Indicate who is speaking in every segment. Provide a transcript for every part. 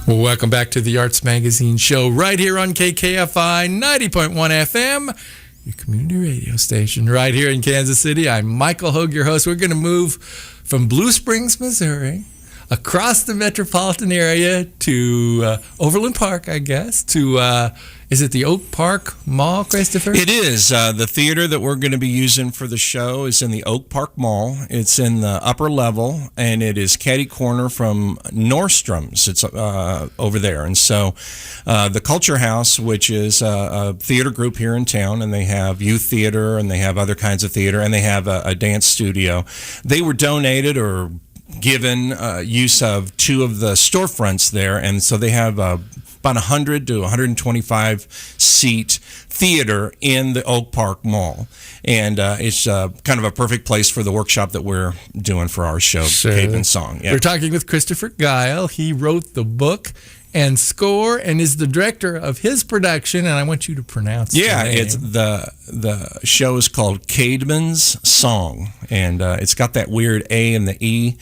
Speaker 1: Welcome back to the Arts Magazine show right here on KKFI 90.1 FM, your community radio station right here in Kansas City. I'm Michael Hogue, your host. We're going to move from Blue Springs, Missouri, across the metropolitan area to Overland Park, I guess, to, is it the Oak Park Mall, Christopher?
Speaker 2: It is. The theater that we're going to be using for the show is in the Oak Park Mall. It's in the upper level, and it is catty corner from Nordstrom's. It's over there. And so the Culture House, which is a theater group here in town, and they have youth theater, and they have other kinds of theater, and they have a dance studio. They were donated or given use of two of the storefronts there, and so they have about 100 to 125 seat theater in the Oak Park Mall, and it's kind of a perfect place for the workshop that we're doing for our show, CÆDMON Song.
Speaker 1: Yeah. We're talking with Christopher Guile. He wrote the book and score and is the director of his production, and I want you to pronounce the name.
Speaker 2: It's the show is called CÆDMON's Song, and it's got that weird A and the E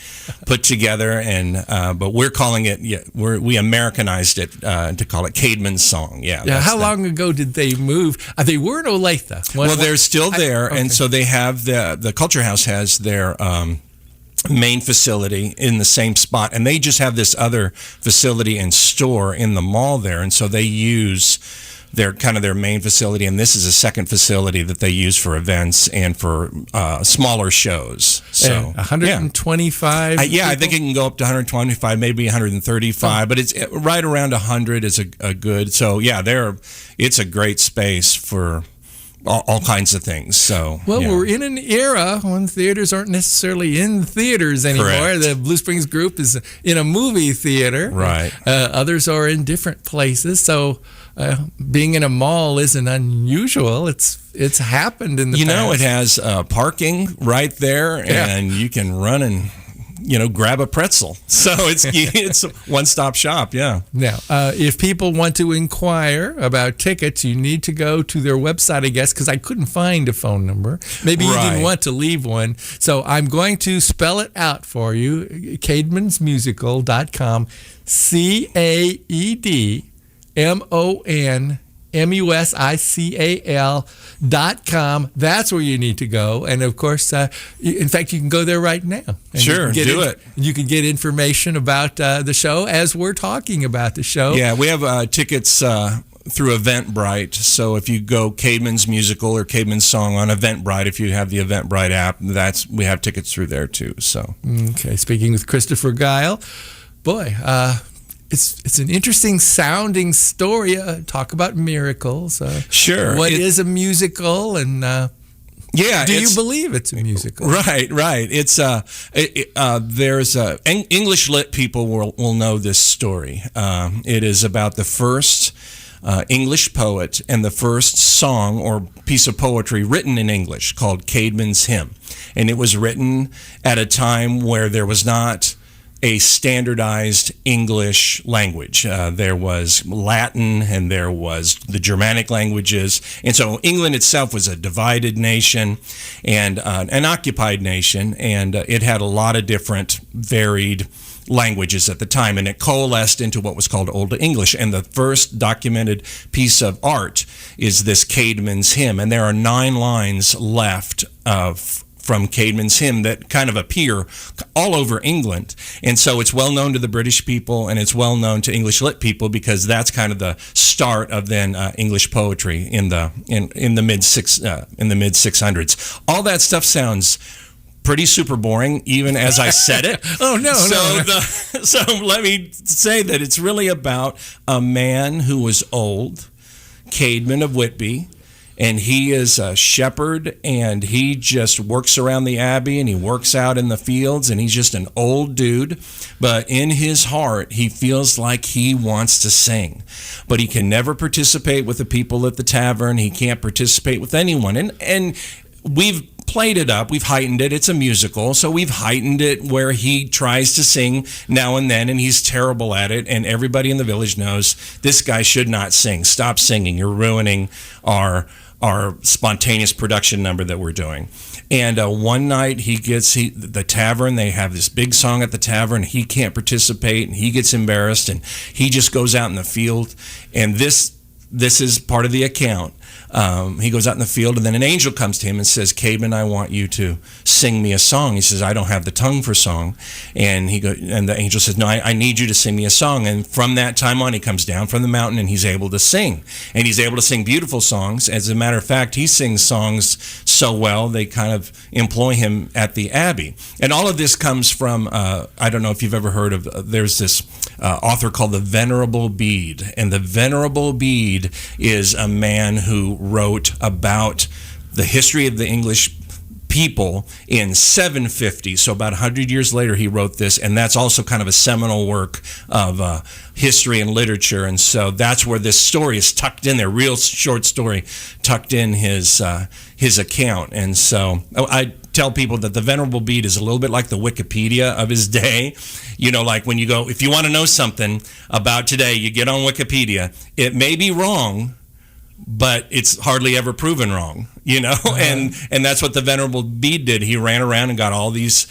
Speaker 2: put together, and but we're calling it, we Americanized it to call it CÆDMON's Song. Yeah.
Speaker 1: How long ago did they move? They were in Olathe.
Speaker 2: Well, they're still there, and so they have the Culture House has their main facility in the same spot, and they just have this other facility and store in the mall there, and so they use their main facility, and this is a second facility that they use for events and for smaller shows. So
Speaker 1: 125
Speaker 2: I think it can go up to 125, maybe 135, but it's right around 100 is a good. So it's a great space for all kinds of things. So
Speaker 1: we're in an era when theaters aren't necessarily in theaters anymore.
Speaker 2: Correct.
Speaker 1: The Blue Springs group is in a movie theater.
Speaker 2: Right.
Speaker 1: Others are in different places. So being in a mall isn't unusual. It's happened in the past.
Speaker 2: It has parking right there, and you can run and grab a pretzel. So it's a one-stop shop, yeah.
Speaker 1: Now, if people want to inquire about tickets, you need to go to their website, I guess, because I couldn't find a phone number. Maybe you didn't want to leave one. So I'm going to spell it out for you, CADMONSmusical.com, CAEDMONMUSICAL.com. That's where you need to go. And of course, in fact, you can go there right now. And
Speaker 2: sure, do it.
Speaker 1: You can get information about the show as we're talking about the show.
Speaker 2: Yeah, we have tickets through Eventbrite. So if you go CADMON's Musical or CADMON's Song on Eventbrite, if you have the Eventbrite app, we have tickets through there too. So
Speaker 1: okay, speaking with Christopher Guile, boy. It's an interesting sounding story. Talk about miracles.
Speaker 2: Sure.
Speaker 1: What is a musical? And do you believe it's a musical?
Speaker 2: Right. It's there's English lit people will know this story. It is about the first English poet and the first song or piece of poetry written in English called CÆDMON's Hymn, and it was written at a time where there was not a standardized English language. There was Latin and there was the Germanic languages. And so England itself was a divided nation and an occupied nation, and it had a lot of different varied languages at the time, and it coalesced into what was called Old English. And the first documented piece of art is this CÆDMON's Hymn, and there are 9 lines left from CÆDMON's Hymn that kind of appear all over England. And so it's well known to the British people, and it's well known to English lit people, because that's kind of the start of then English poetry in the mid 600s. All that stuff sounds pretty super boring, even as I said it.
Speaker 1: No.
Speaker 2: So let me say that it's really about a man who was old, Cædmon of Whitby, and he is a shepherd, and he just works around the abbey, and he works out in the fields, and he's just an old dude. But in his heart, he feels like he wants to sing. But he can never participate with the people at the tavern. He can't participate with anyone. And we've played it up. We've heightened it. It's a musical, so we've heightened it where he tries to sing now and then, and he's terrible at it. And everybody in the village knows this guy should not sing. Stop singing. You're ruining our spontaneous production number that we're doing. And one night the tavern, they have this big song at the tavern. He can't participate, and he gets embarrassed, and he just goes out in the field. And this is part of the account. He goes out in the field, and then an angel comes to him and says, "CÆDMON, I want you to sing me a song." He says, "I don't have the tongue for song." And the angel says, "No, I need you to sing me a song." And from that time on, he comes down from the mountain, and he's able to sing. And he's able to sing beautiful songs. As a matter of fact, he sings songs so well, they kind of employ him at the Abbey. And all of this comes from, I don't know if you've ever heard of, there's this author called the Venerable Bede. And the Venerable Bede is a man who wrote about the history of the English people in 750. So about 100 years later, he wrote this, and that's also kind of a seminal work of history and literature. And so that's where this story is tucked in there, real short story tucked in his account. And so I tell people that the Venerable Bede is a little bit like the Wikipedia of his day. You know, like when you go, if you want to know something about today, you get on Wikipedia. It may be wrong, but it's hardly ever proven wrong, you know? And that's what the Venerable Bede did. He ran around and got all these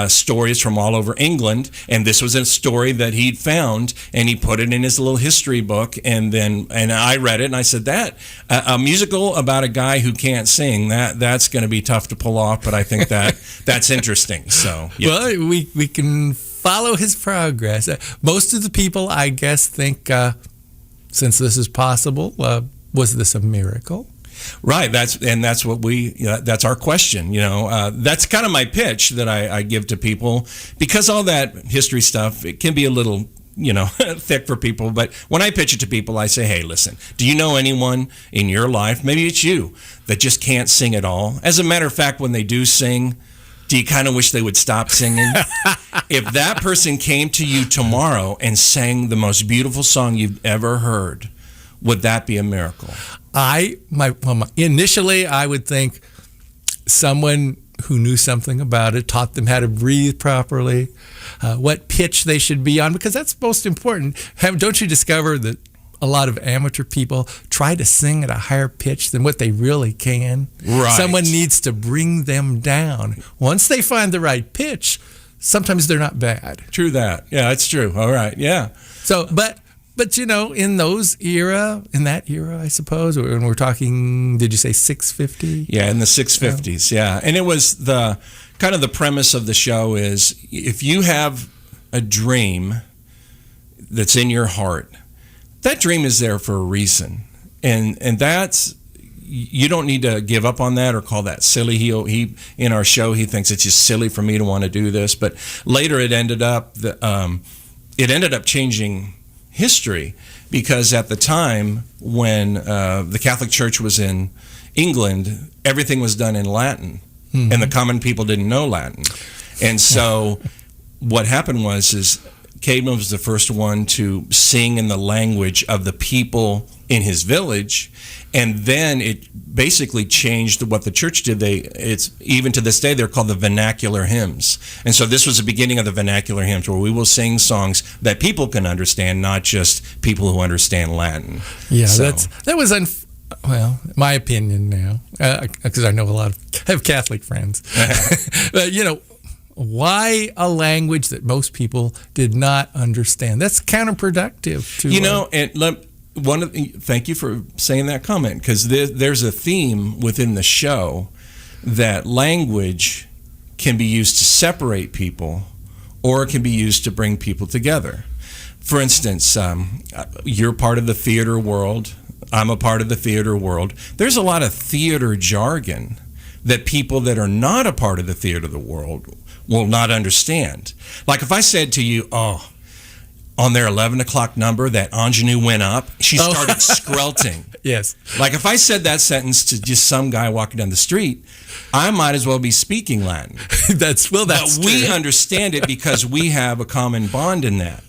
Speaker 2: stories from all over England, and this was a story that he'd found, and he put it in his little history book, and I read it, and I said, a musical about a guy who can't sing, that's going to be tough to pull off, but I think that's interesting. So, yeah.
Speaker 1: Well, we can follow his progress. Most of the people, I guess, think, since this is possible, was this a miracle?
Speaker 2: Right. That's what that's our question. You know, that's kind of my pitch that I give to people, because all that history stuff, it can be a little, you know, thick for people. But when I pitch it to people, I say, hey, listen, do you know anyone in your life, maybe it's you, that just can't sing at all? As a matter of fact, when they do sing, do you kind of wish they would stop singing? If that person came to you tomorrow and sang the most beautiful song you've ever heard, would that be a miracle?
Speaker 1: Initially, I would think someone who knew something about it, taught them how to breathe properly, what pitch they should be on, because that's most important. Don't you discover that a lot of amateur people try to sing at a higher pitch than what they really can?
Speaker 2: Right.
Speaker 1: Someone needs to bring them down. Once they find the right pitch, sometimes they're not bad.
Speaker 2: True that. Yeah, that's true. All right. Yeah.
Speaker 1: So, but you know, in that era, I suppose, when we're talking, did you say 650?
Speaker 2: Yeah, in the 650s, yeah. And it was the premise of the show is, if you have a dream that's in your heart, that dream is there for a reason. And that's, you don't need to give up on that or call that silly. He in our show, he thinks it's just silly for me to want to do this. But later it ended up changing history, because at the time when the Catholic Church was in England, everything was done in Latin, and the common people didn't know Latin. And so what happened is CÆDMON was the first one to sing in the language of the people in his village, and then it basically changed what the church did. It's even to this day, they're called the vernacular hymns. And so this was the beginning of the vernacular hymns, where we will sing songs that people can understand, not just people who understand Latin.
Speaker 1: Yeah, so that was my opinion now, because I know a lot of Catholic friends. But you know, why a language that most people did not understand? That's counterproductive to,
Speaker 2: you know. Thank you for saying that comment, because there's a theme within the show that language can be used to separate people, or it can be used to bring people together. For instance, you're part of the theater world. I'm a part of the theater world. There's a lot of theater jargon that people that are not a part of the theater of the world will not understand. Like if I said to you, on their 11 o'clock number, that ingenue went up, she started skrelting.
Speaker 1: Yes.
Speaker 2: Like if I said that sentence to just some guy walking down the street, I might as well be speaking Latin.
Speaker 1: But
Speaker 2: we understand it because we have a common bond in that.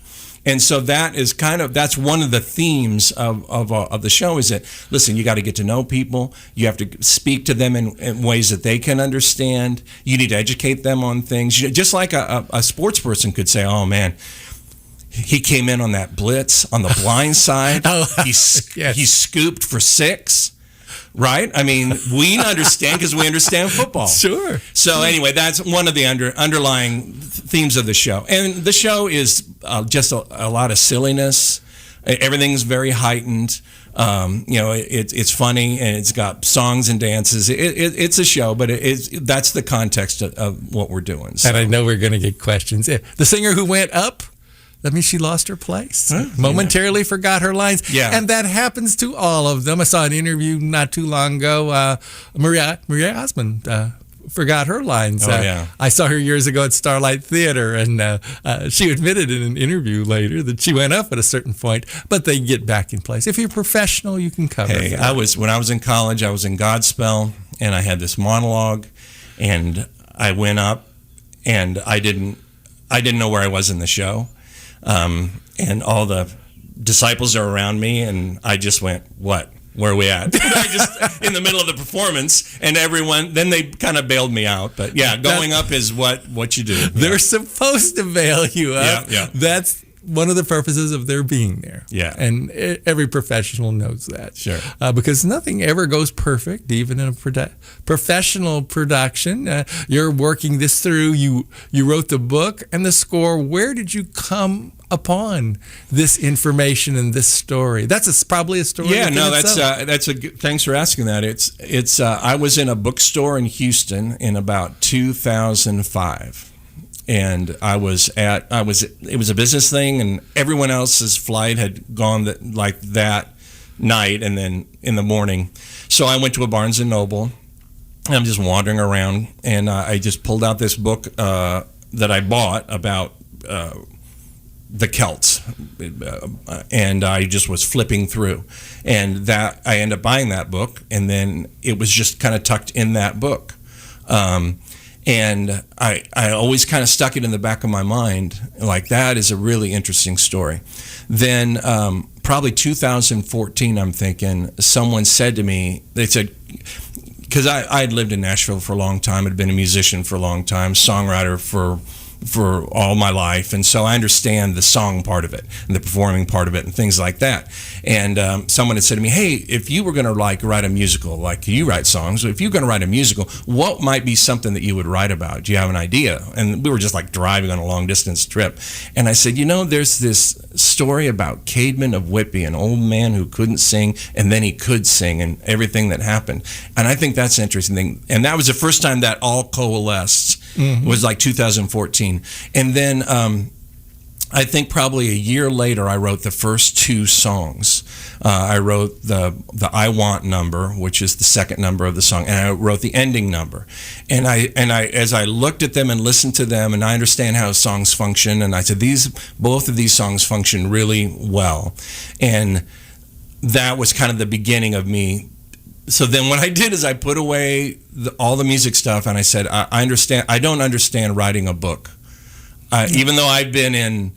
Speaker 2: And so that's one of the themes of the show, is that, listen, you got to get to know people. You have to speak to them in ways that they can understand. You need to educate them on things. Just like a sports person could say, oh man, he came in on that blitz on the blind side. He scooped for 6. right? I mean, we understand because we understand football.
Speaker 1: Sure.
Speaker 2: So anyway, that's one of the underlying themes of the show. And the show is just a lot of silliness. Everything's very heightened. It's funny, and it's got songs and dances. It's a show, but that's the context of what we're doing. So.
Speaker 1: And I know we're going to get questions. The singer who went up, that means she lost her place. Momentarily forgot her lines.
Speaker 2: Yeah.
Speaker 1: And that happens to all of them. I saw an interview not too long ago. Maria Osmond forgot her lines. I saw her years ago at Starlight Theater, and she admitted in an interview later that she went up at a certain point, but they get back in place. If you're professional, you can cover it.
Speaker 2: When I was in college, I was in Godspell, and I had this monologue, and I went up, and I didn't know where I was in the show. And all the disciples are around me, and I just went, what? Where are we at? I just in the middle of the performance, and everyone, then they kind of bailed me out. But yeah, going up is what you do.
Speaker 1: They're supposed to bail you up.
Speaker 2: Yeah.
Speaker 1: That's one of the purposes of their being there.
Speaker 2: Yeah.
Speaker 1: And every professional knows that.
Speaker 2: Sure.
Speaker 1: Because nothing ever goes perfect, even in a professional production. You're working this through. You wrote the book and the score. Where did you come upon this information and this story? That's probably a story.
Speaker 2: Yeah, no, that's a good, thanks for asking that. It's I was in a bookstore in Houston in about 2005. And it was a business thing, and everyone else's flight had gone that night, and then in the morning. So I went to a Barnes & Noble, and I'm just wandering around, and I just pulled out this book that I bought about the Celts, and I just was flipping through. And that I ended up buying that book, and then it was just kind of tucked in that book. And I always kind of stuck it in the back of my mind, like that is a really interesting story. Then probably 2014, I'm thinking, someone said to me, they said, because I had lived in Nashville for a long time, had been a musician for a long time, songwriter for all my life, and so I understand the song part of it and the performing part of it and things like that. And someone had said to me, hey, if you were going to write a musical, like you write songs, if you're going to write a musical, what might be something that you would write about? Do you have an idea? And we were just like driving on a long distance trip, and I said, there's this story about CÆDMON of Whitby, an old man who couldn't sing, and then he could sing, and everything that happened. And I think that's an interesting thing. And that was the first time that all coalesced. Mm-hmm. Was like 2014. And then I think probably a year later, I wrote the first two songs. I wrote the I Want number, which is the second number of the song, and I wrote the ending number. And I as I looked at them and listened to them, and I understand how songs function, and I said, both of these songs function really well. And that was kind of the beginning of me. So then what I did is I put away all the music stuff, and I said, I don't understand writing a book. Even though I've been in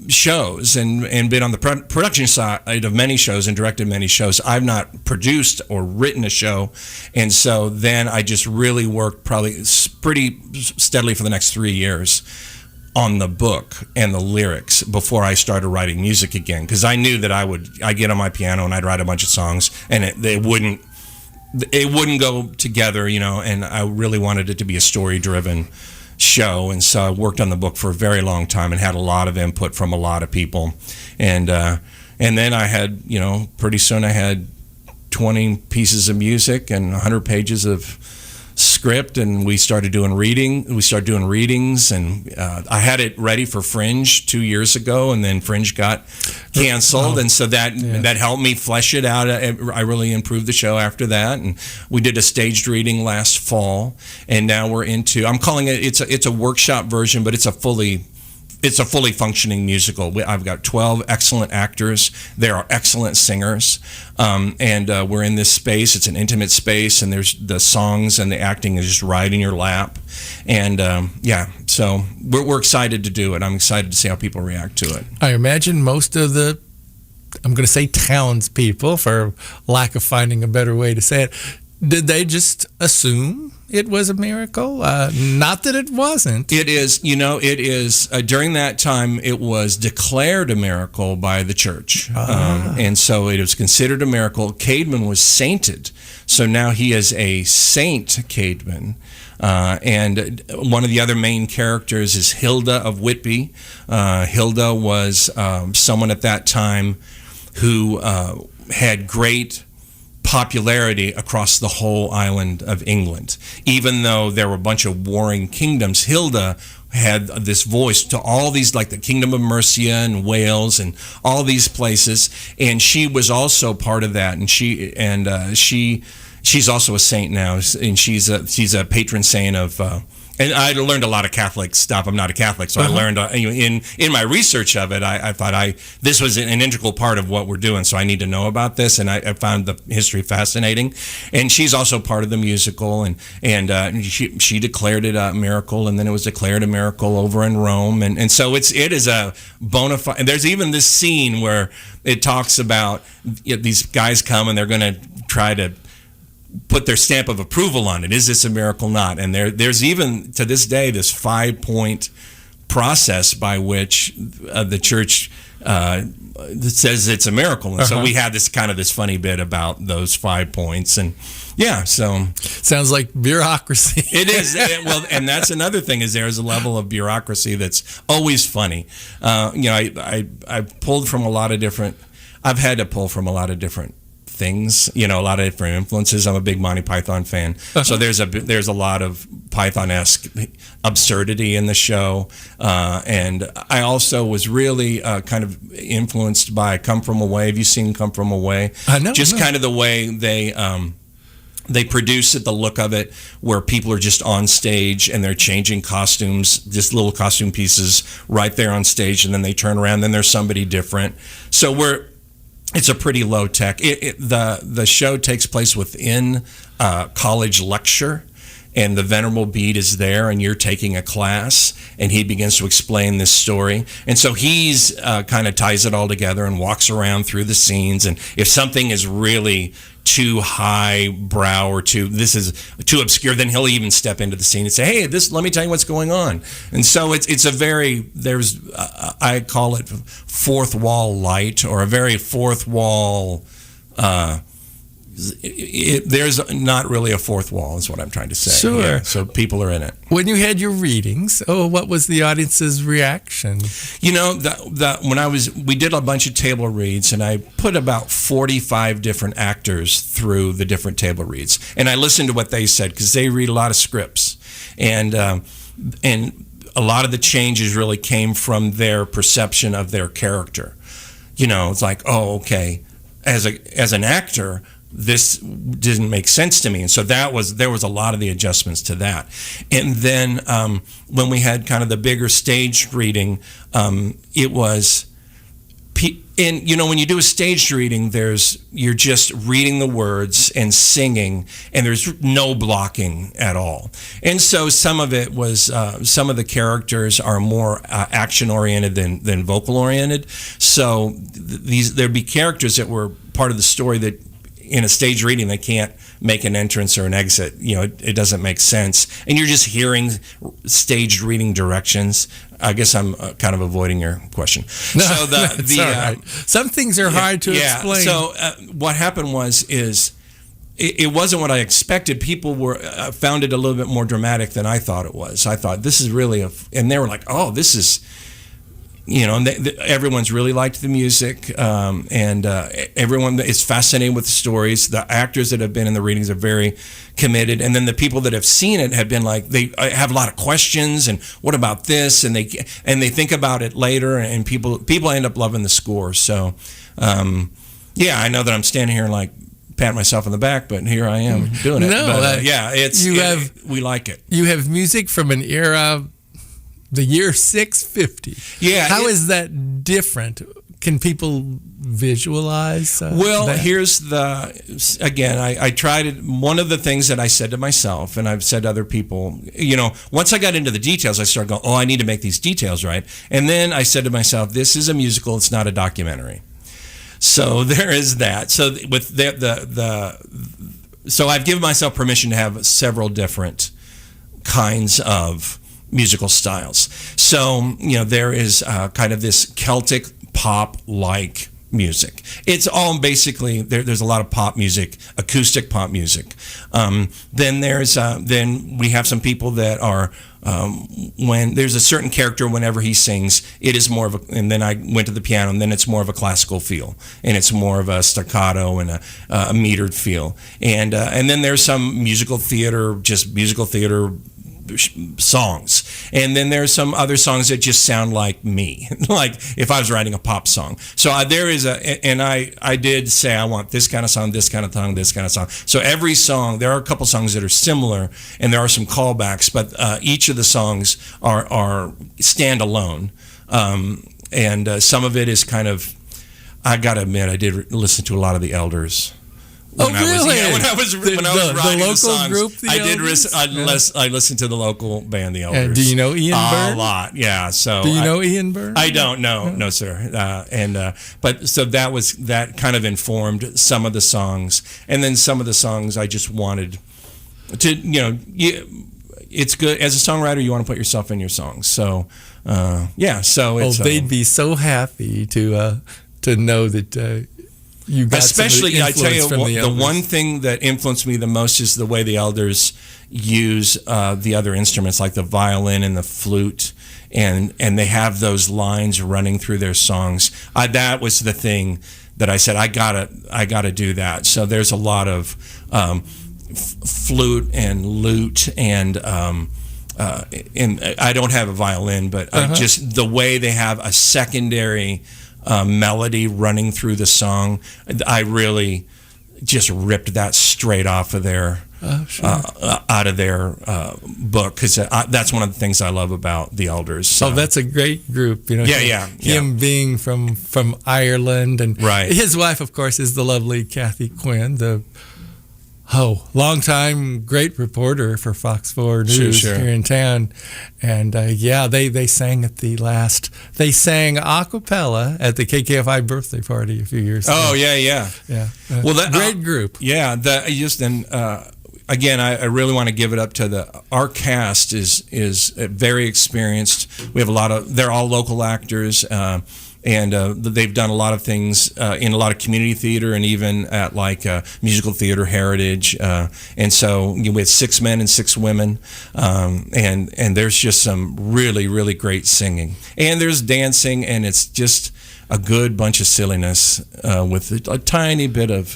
Speaker 2: shows and been on the production side of many shows and directed many shows, I've not produced or written a show. And so then I just really worked probably pretty steadily for the next 3 years on the book and the lyrics before I started writing music again. Because I knew that I'd get on my piano and I'd write a bunch of songs, and it wouldn't go together, and I really wanted it to be a story-driven show. And so I worked on the book for a very long time and had a lot of input from a lot of people. And then I had, pretty soon I had 20 pieces of music and 100 pages of script, and we started doing readings, and I had it ready for Fringe 2 years ago, and then Fringe got canceled, and so that helped me flesh it out. I really improved the show after that, and we did a staged reading last fall, and now we're I'm calling it's a workshop version, but it's a fully functioning musical. I've got 12 excellent actors. They are excellent singers. And we're in this space. It's an intimate space, and there's the songs and the acting is just right in your lap. And so we're excited to do it. I'm excited to see how people react to it.
Speaker 1: I imagine most of the, I'm going to say townspeople, for lack of finding a better way to say it, Did they just assume it was a miracle? Not that it wasn't.
Speaker 2: It is, during that time, it was declared a miracle by the church. And so it was considered a miracle. CÆDMON was sainted. So now he is a Saint CÆDMON. And one of the other main characters is Hilda of Whitby. Hilda was someone at that time who had great popularity across the whole island of England. Even though there were a bunch of warring kingdoms, Hilda had this voice to all these, like the Kingdom of Mercia and Wales and all these places, and she was also part of that. And she's also a saint now, and she's a patron saint of. And I learned a lot of Catholic stuff. I'm not a Catholic, so I learned in my research of it. I thought this was an integral part of what we're doing, so I need to know about this. And I found the history fascinating. And she's also part of the musical, and she declared it a miracle, and then it was declared a miracle over in Rome. And so it is a bona fide. And there's even this scene where it talks about these guys come and they're going to try to put their stamp of approval on it. Is this a miracle or not? And there's even to this day this 5-point process by which the church says it's a miracle. And so we had this funny bit about those 5 points. And so
Speaker 1: sounds like bureaucracy.
Speaker 2: It is. And that's another thing, is there's a level of bureaucracy that's always funny. I pulled from a lot of different. I've had to pull from a lot of different things, a lot of different influences. I'm a big Monty Python fan, so there's a lot of Python-esque absurdity in the show, and I also was really kind of influenced by Come From Away. Have you seen Come From Away?
Speaker 1: I know.
Speaker 2: Just kind of the way they produce it, the look of it, where people are just on stage and they're changing costumes, just little costume pieces right there on stage, and then they turn around, then there's somebody different. So it's a pretty low tech. The show takes place within a college lecture, and the Venerable Bede is there, and you're taking a class, and he begins to explain this story. And so he's kind of ties it all together and walks around through the scenes. And if something is really too highbrow or this is too obscure, then he'll even step into the scene and say, "Hey, let me tell you what's going on." And so it's a very, I call it fourth wall light, or a very fourth wall. There's not really a fourth wall, is what I'm trying to say.
Speaker 1: Sure.
Speaker 2: Yeah, so people are in it.
Speaker 1: When you had your readings, what was the audience's reaction?
Speaker 2: We did a bunch of table reads, and I put about 45 different actors through the different table reads, and I listened to what they said, because they read a lot of scripts, and a lot of the changes really came from their perception of their character. It's like, oh, okay, as an actor, this didn't make sense to me. And so there was a lot of the adjustments to that. And then when we had kind of the bigger staged reading, it was, and when you do a staged reading, you're just reading the words and singing, and there's no blocking at all. And so some of it was, some of the characters are more action oriented than vocal oriented. So there'd be characters that were part of the story that, in a stage reading, they can't make an entrance or an exit. It doesn't make sense, and you're just hearing staged reading directions. I guess I'm kind of avoiding your question.
Speaker 1: No, so that's all right. Some things are hard to explain. So
Speaker 2: what happened is it wasn't what I expected. People found it a little bit more dramatic than I thought it was. I thought, this is really and they were like, oh, this is. And everyone's really liked the music, and everyone is fascinated with the stories. The actors that have been in the readings are very committed, and then the people that have seen it have been like, they have a lot of questions, and what about this? And they think about it later, and people end up loving the score. So, I know that I'm standing here and like pat myself on the back, but here I am doing it.
Speaker 1: No,
Speaker 2: but, we like it.
Speaker 1: You have music from an era. The year 650.
Speaker 2: Yeah.
Speaker 1: How is that different? Can people visualize?
Speaker 2: Here's again, I tried it. One of the things that I said to myself, and I've said to other people, once I got into the details, I started going, oh, I need to make these details right. And then I said to myself, this is a musical, it's not a documentary. So there is that. So with So I've given myself permission to have several different kinds of musical styles. So, there is kind of this Celtic pop-like music. It's all basically, there's a lot of pop music, acoustic pop music. Then we have some people that are, when there's a certain character, whenever he sings, it is more of and then I went to the piano, and then it's more of a classical feel, and it's more of a staccato and a metered feel. And then there's some musical theater songs, and then there's some other songs that just sound like me, like if I was writing a pop song. So there is I did say I want this kind of song, this kind of song, this kind of song. So every song, there are a couple songs that are similar, and there are some callbacks, but each of the songs are standalone, and some of it is kind of, I gotta admit, I did listen to a lot of the Elders.
Speaker 1: Really?
Speaker 2: When I was writing the
Speaker 1: local
Speaker 2: songs,
Speaker 1: group, the Elders?
Speaker 2: I listened to the local band, the Elders.
Speaker 1: And do you know Ian Byrne?
Speaker 2: A lot, yeah. So
Speaker 1: do you know Ian Byrne?
Speaker 2: I don't know, no, sir. But so that kind of informed some of the songs, and then some of the songs I just wanted to, it's good as a songwriter. You want to put yourself in your songs. So So it's,
Speaker 1: they'd be so happy to know that. You got
Speaker 2: especially, I tell you, the
Speaker 1: Elders.
Speaker 2: one thing that influenced me the most is the way the Elders use the other instruments, like the violin and the flute, and they have those lines running through their songs. That was the thing that I said I gotta do that. So there's a lot of flute and lute and I don't have a violin, but just the way they have a secondary melody running through the song, I really just ripped that straight off of their out of their book, because that's one of the things I love about the Elders. So.
Speaker 1: Oh, that's a great group. Him being from Ireland, and
Speaker 2: right.
Speaker 1: His wife, of course, is the lovely Kathy Quinn, the longtime great reporter for Fox 4 News here in town. And they sang at the last. They sang a cappella at the KKFI birthday party a few years ago.
Speaker 2: Oh yeah.
Speaker 1: Well, that great group.
Speaker 2: Yeah, again, I really want to give it up to our cast is very experienced. We have they're all local actors. And they've done a lot of things in a lot of community theater, and even at Musical Theater Heritage. And so we have 6 men and 6 women, and there's just some really, really great singing. And there's dancing, and it's just a good bunch of silliness with a tiny bit of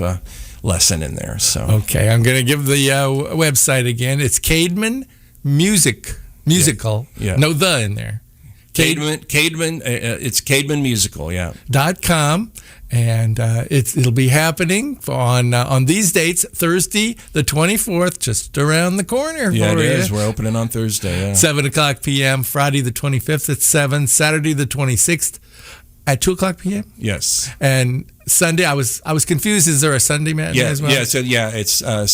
Speaker 2: lesson in there. So
Speaker 1: okay, I'm going to give the website again. It's CÆDMON Musical.
Speaker 2: Yeah.
Speaker 1: No the in there.
Speaker 2: CÆDMON, it's CÆDMON Musical, yeah.
Speaker 1: .com, and it'll be happening on these dates, Thursday the 24th, just around the corner.
Speaker 2: Yeah, it is. We're opening on Thursday, yeah.
Speaker 1: 7 o'clock p.m., Friday the 25th at 7, Saturday the 26th at 2 o'clock p.m.?
Speaker 2: Yes.
Speaker 1: And Sunday, I was confused. Is there a Sunday matinee as well?
Speaker 2: It's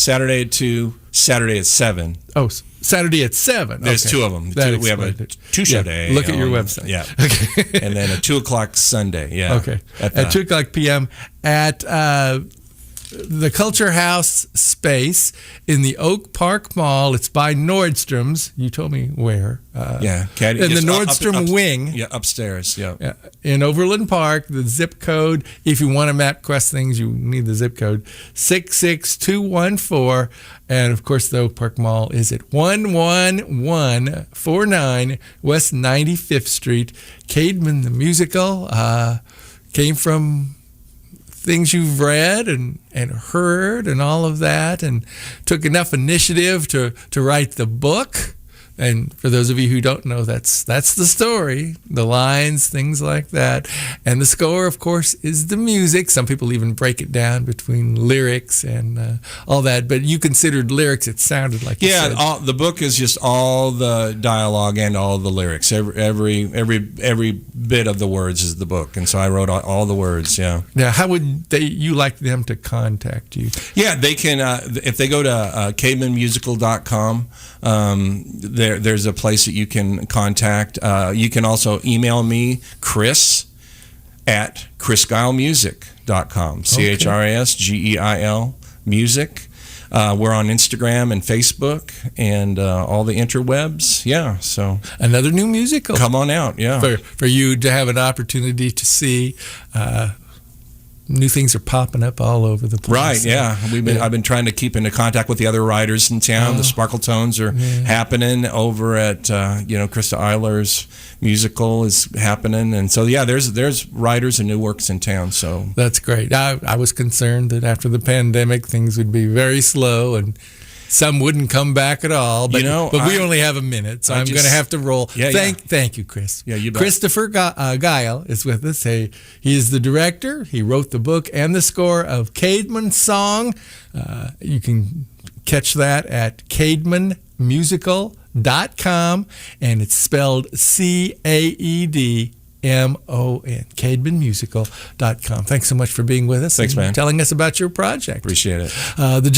Speaker 2: Saturday at 2, Saturday at 7.
Speaker 1: Oh, Saturday at 7.
Speaker 2: There's 2 of them. We have a 2-show day.
Speaker 1: Look at your website.
Speaker 2: Yeah.
Speaker 1: Okay.
Speaker 2: And then a 2 o'clock Sunday. Yeah.
Speaker 1: Okay. At 2 o'clock p.m. at the Culture House space in the Oak Park Mall. It's by Nordstrom's. You told me where. In the Nordstrom wing.
Speaker 2: Yeah, upstairs. Yeah.
Speaker 1: In Overland Park, the zip code, if you want to MapQuest things, you need the zip code, 66214. And, of course, the Oak Park Mall is at 11149 West 95th Street. CÆDMON, the musical, came from things you've read and heard and all of that, and took enough initiative to write the book. And for those of you who don't know, that's the story, the lines, things like that. And the score, of course, is the music. Some people even break it down between lyrics and all that. But you considered lyrics, it sounded like you said.
Speaker 2: The book is just all the dialogue and all the lyrics. Every bit of the words is the book. And so I wrote all the words, yeah.
Speaker 1: Now, how would you like them to contact you?
Speaker 2: Yeah, they can, if they go to CAIDMONmusical.com, there's a place that you can contact. You can also email me, Chris at chrisgeilmusic.com, CHRISGEIL music. We're on Instagram and Facebook and all the interwebs. Yeah, so
Speaker 1: Another new musical.
Speaker 2: come on out. Yeah.
Speaker 1: For you to have an opportunity to see. New things are popping up all over the place.
Speaker 2: Right, yeah. I've been trying to keep into contact with the other writers in town. The Sparkle Tones are happening over at Krista Eiler's musical is happening, and so there's writers and new works in town. So
Speaker 1: that's great. I was concerned that after the pandemic things would be very slow and some wouldn't come back at all, but we only have a minute, so I'm going to have to roll. Thank you, Chris.
Speaker 2: Yeah, you bet.
Speaker 1: Christopher Guile is with us. He is the director. He wrote the book and the score of CÆDMON Song. You can catch that at CAEDMONmusical.com, and it's spelled CAEDMON. CAEDMONmusical.com. Thanks so much for being with us.
Speaker 2: Thanks, man.
Speaker 1: Telling us about your project.
Speaker 2: Appreciate it.
Speaker 1: The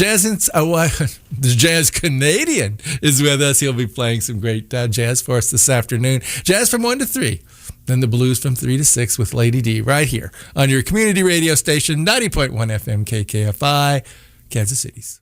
Speaker 1: Jazz Canadian is with us. He'll be playing some great jazz for us this afternoon. Jazz from 1 to 3. Then the blues from 3 to 6 with Lady D right here on your community radio station, 90.1 FM KKFI, Kansas City's.